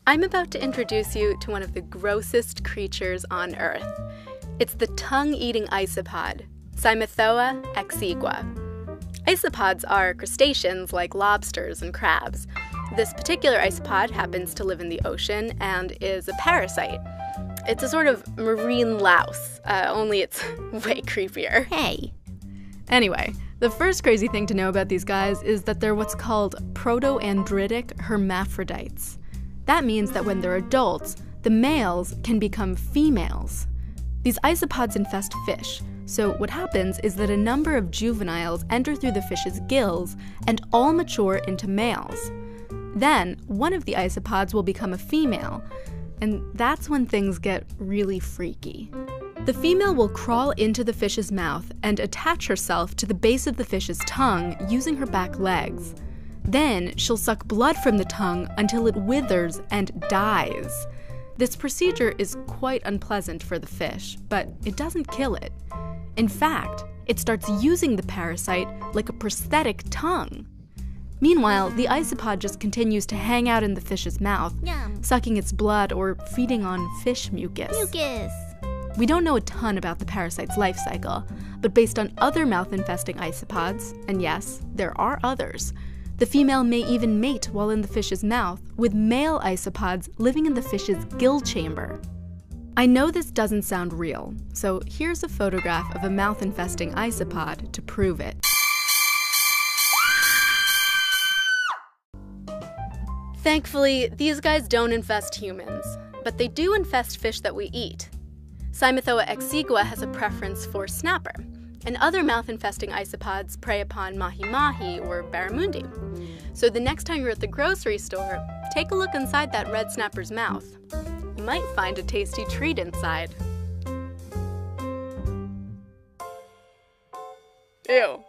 I'm about to introduce you to one of the grossest creatures on Earth. It's the tongue-eating isopod, Cymathoa exigua. Isopods are crustaceans like lobsters and crabs. This particular isopod happens to live in the ocean and is a parasite. It's a sort of marine louse, only it's way creepier. Hey. Anyway, the first crazy thing to know about these guys is that they're what's called proto-andritic hermaphrodites. That means that when they're adults, the males can become females. These isopods infest fish, so what happens is that a number of juveniles enter through the fish's gills and all mature into males. Then, one of the isopods will become a female, and that's when things get really freaky. The female will crawl into the fish's mouth and attach herself to the base of the fish's tongue using her back legs. Then, she'll suck blood from the tongue until it withers and dies. This procedure is quite unpleasant for the fish, but it doesn't kill it. In fact, it starts using the parasite like a prosthetic tongue. Meanwhile, the isopod just continues to hang out in the fish's mouth, Yum. sucking its blood or feeding on fish mucus. Mucus. We don't know a ton about the parasite's life cycle, but based on other mouth-infesting isopods, and yes, there are others, the female may even mate while in the fish's mouth, with male isopods living in the fish's gill chamber. I know this doesn't sound real, so here's a photograph of a mouth-infesting isopod to prove it. Thankfully, these guys don't infest humans, but they do infest fish that we eat. Cymathoa exigua has a preference for snapper, and other mouth-infesting isopods prey upon mahi-mahi or barramundi. So the next time you're at the grocery store, take a look inside that red snapper's mouth. You might find a tasty treat inside. Ew.